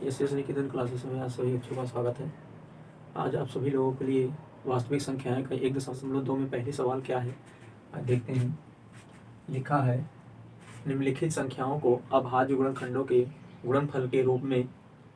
S निकेतन classes में आप सभी बच्चों का स्वागत है। आज आप सभी लोगों के लिए वास्तविक संख्याएं का 1.2 में पहली सवाल क्या है आज देखते हैं। लिखा है निम्नलिखित संख्याओं को अभाज्य गुणनखंडों के गुणनफल के रूप में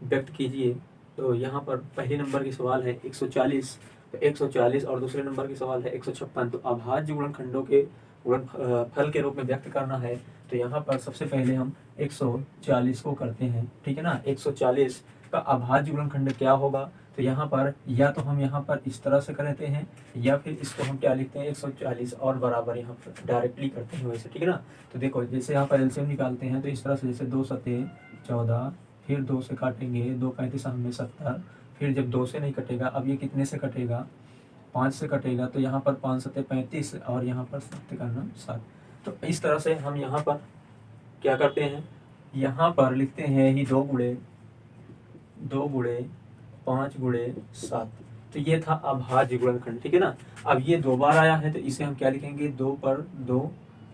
व्यक्त कीजिए। तो यहाँ पर पहले नंबर की सवाल है 140, तो 140 और दूसरे नंबर की सवाल है 156। तो अभाज्य गुणनखंडों के गुणनफल के रूप में व्यक्त करना है। तो यहाँ पर सबसे पहले हम 140 को करते हैं, ठीक है ना। 140 का अभाज्य गुणनखंड क्या होगा, तो यहाँ पर या तो हम यहाँ पर इस तरह से करते हैं या फिर इसको हम क्या लिखते हैं 140 और बराबर यहाँ पर डायरेक्टली करते हैं वैसे, ठीक है ना। तो देखो जैसे यहाँ पर एलसीएम निकालते हैं तो इस तरह से, जैसे 2 सते 14, फिर 2 से काटेंगे 2 35 हमें 70, फिर जब 2 से नहीं कटेगा, अब ये कितने से कटेगा 5 से कटेगा, तो यहाँ पर 5 सते 35 और यहाँ पर 7 का नाम 7। तो इस तरह से हम यहाँ पर क्या करते हैं, यहाँ पर लिखते हैं ही 2 गुणे 5 गुणे 7। तो ये था अभाज्य गुणनखंड, ठीक है ना। अब ये 2 बार आया है तो इसे हम क्या लिखेंगे 2 पर 2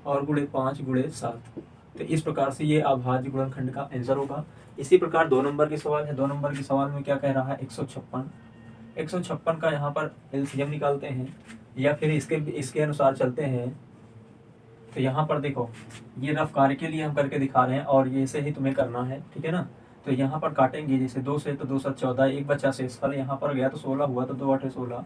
और गुणे 5 गुणे 7। तो इस प्रकार से ये अभाज्य गुणनखंड का आंसर होगा। इसी प्रकार 2 नंबर की सवाल है। 2 नंबर की सवाल में क्या कह रहा है 156 का यहाँ पर एलसीएम निकालते हैं या फिर इसके अनुसार चलते हैं। तो यहाँ पर देखो ये रफ कार्य के लिए हम करके दिखा रहे हैं और ये से ही तुम्हें करना है, ठीक है ना। तो यहाँ पर काटेंगे जैसे 2 से तो 2 7 14, एक बचा शेषफल यहाँ पर गया तो 16 हुआ, तो 2 8 16,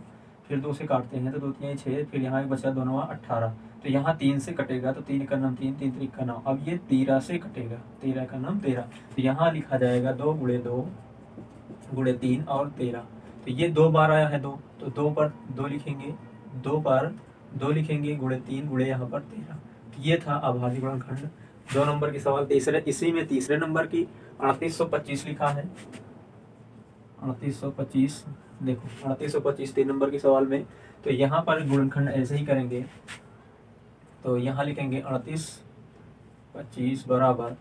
फिर 2 से काटते हैं तो 2 3 6, फिर यहाँ एक बचा 2 9 18। तो यहाँ 3 से कटेगा तो 3 का नाम 3, 3 3 का नाम। अब ये 13 से कटेगा, 13 का नाम 13। तो यहाँ लिखा जाएगा 2 गुणे 2 गुणे 3 और 13। तो ये 2 बार आया है 2, तो 2 पर 2 लिखेंगे, 2 पर 2 लिखेंगे गुणे 3 गुणे यहाँ पर 13। तो ये था अभाज्य गुणनखंड। 2 नंबर की सवाल इसी में तीसरे नंबर की 3825 लिखा है। 3825 देखो 3825 3 नंबर की सवाल में। तो यहाँ पर गुणनखंड ऐसे ही करेंगे, तो यहाँ लिखेंगे 3825 बराबर।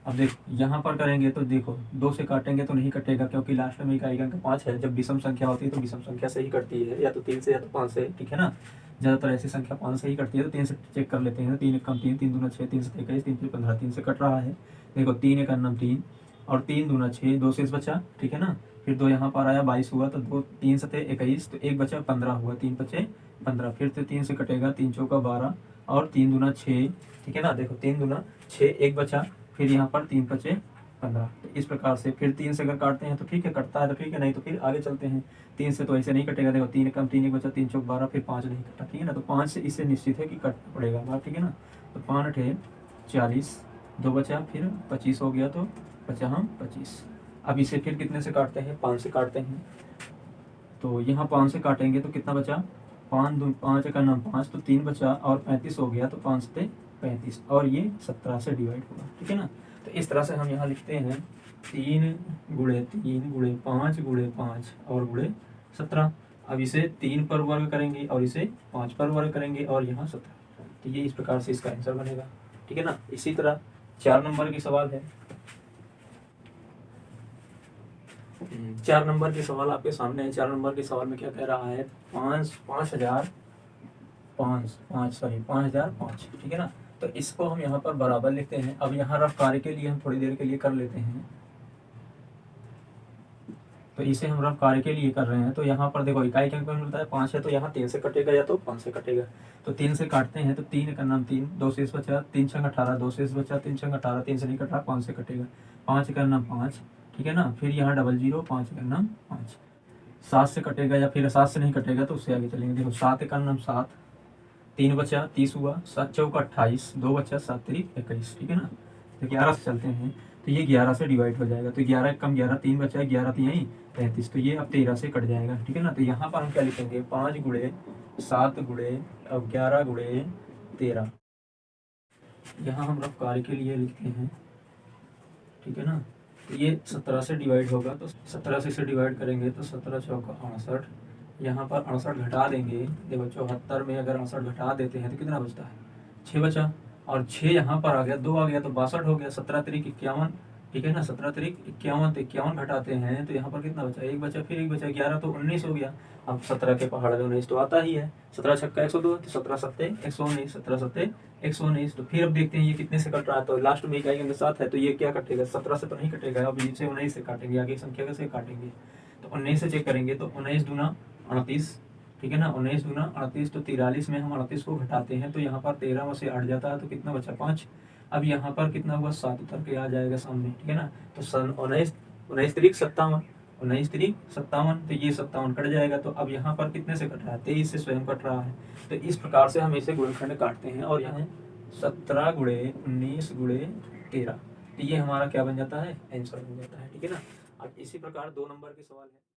अब देखो यहाँ पर करेंगे तो देखो 2 से काटेंगे तो नहीं कटेगा क्योंकि लास्ट में इकाई अंक 5 है। जब विषम संख्या होती है तो विषम संख्या से ही कटती है, या तो 3 से या तो 5 से, ठीक है ना। ज़्यादातर ऐसी संख्या 5 से ही कटती है। तो 3 से चेक कर लेते हैं। 3 कम 3, 3 दूना 6, 3 से 21, 3 से 15, 3 से कट रहा है। देखो 3 एक नाम 3 और 3 दूना 6, 2 शेष बचा, ठीक है ना। फिर 2 यहाँ पर आया 22 हुआ, तो 2 3 सते 21, तो 1 बचा 15 हुआ, 3 बचे 15, फिर से 3 से कटेगा, 3 चौका 12 और 3 दूना 6, ठीक है ना। देखो 3 दूना 6, 1 बचा, फिर यहाँ पर 3 बचे 15। तो इस प्रकार से फिर 3 से अगर काटते हैं तो ठीक है, कटता है तो ठीक है, नहीं तो फिर आगे चलते हैं। 3 से तो ऐसे नहीं कटेगा। देखो 3 कम 3 एक बचा, 3 चौक 12, फिर 5 नहीं कटा, ठीक है ना। तो 5 से इससे निश्चित है कि कटना पड़ेगा, ठीक है ना। तो 5 8 40, 2 बचा, फिर 25 हो गया, तो बचा हम 25। अब इसे फिर कितने से काटते हैं 5 से काटते हैं। तो यहाँ 5 से काटेंगे तो कितना बचा 5 का नाम 5, तो 3 बचा और 35 हो गया, तो 5 से 35 और ये 17 से डिवाइड होगा, ठीक है ना। तो इस तरह से हम यहाँ लिखते हैं 3 गुणे 3 गुणे 5 गुणे 5 और गुणे 17। अब इसे 3 पर वर्ग करेंगे और इसे 5 पर वर्ग करेंगे और यहाँ 17। तो ये इस प्रकार से इसका आंसर बनेगा, ठीक है ना। इसी तरह 4 नंबर की सवाल है। 4 नंबर की सवाल आपके सामने है। 4 नंबर की सवाल में क्या कह रहा है 5005, ठीक है ना। तो इसको हम यहाँ पर बराबर लिखते हैं। अब यहाँ रफ कार्य के लिए हम थोड़ी देर के लिए कर लेते हैं। तो इसे हम रफ कार्य के लिए कर रहे हैं। तो यहाँ पर देखो इकाई के अंक में मिलता है 5 है, तो यहाँ 3 से कटेगा या तो 5 से कटेगा। तो 3 से काटते हैं तो 3 का नाम 3, 2 शेष बचा, 3 छंग 18, 2 शेष बचा, 3 छंग 18, 3 से नहीं कटा, 5 से कटेगा, 5 का नाम 5, ठीक है ना। फिर यहाँ 00, 5 का नाम 5। 7 से कटेगा या फिर 7 से नहीं कटेगा तो उससे आगे चलेंगे। देखो 7 का नाम 7, 3 बचा 30 हुआ, 7 चौका 28, 2 बचा 7 3 21, ठीक है ना। तो 11 से चलते हैं तो ये 11 से डिवाइड हो जाएगा। तो 11 कम 11, 3 बचा, 11 तो यहीं 33, तो ये अब 13 से कट जाएगा, ठीक है ना। तो यहाँ पर हम क्या लिखेंगे 5 गुणे 7 गुणे अब 11 गुणे 13। यहाँ हम रफ कार्य के लिए लिखते हैं, ठीक है ना। तो ये 17 से डिवाइड होगा, तो 17 से इसे डिवाइड करेंगे तो 17 चौका 68, यहाँ पर 68 घटा देंगे। देखो 74 में अगर 68 घटा देते हैं तो कितना बचता है 6 बचा, और 6 यहाँ पर आ गया, 2 आ गया तो 62 हो गया, 17 3 51, ठीक है ना। 17 तिरिक 51, तो 51 घटाते हैं तो यहाँ पर कितना बचा, एक बचा, फिर एक बचा, 11 तो 19 हो गया। अब 17 के पहाड़ में 19 तो आता ही है, 17 छक्का 102, तो 17 सत्ते 119, 17 सत्ते 119। तो फिर अब देखते हैं ये कितने से कट रहा है, तो लास्ट में इकाई अंक 7 है, तो ये क्या कटेगा, 17 से तो नहीं कटेगा, अब इसे 19 से काटेंगे, आगे संख्या कैसे काटेंगे, तो 19 से चेक करेंगे, तो 19 दूना 38, ठीक है ना, 19 दूना 38, तो 43 में हम 38 को घटाते हैं तो यहाँ पर 13 में से 8 जाता है, तो कितना बचा, 5। अब यहाँ पर कितना हुआ, 7 उतर के आ जाएगा सामने, ठीक है ना। तो सन 19, 19 तिरिक 57, 19 तिरिक 57, तो ये 57 कट जाएगा। तो अब यहाँ पर कितने से कट रहा है, 23 से स्वयं कट रहा है। तो इस प्रकार से हम इसे गुणनखंड काटते हैं, और यहाँ 17 गुणे 19 गुणे 13, तो ये हमारा क्या बन जाता है, आंसर बन जाता है, ठीक है ना। अब इसी प्रकार 2 नंबर के सवाल है।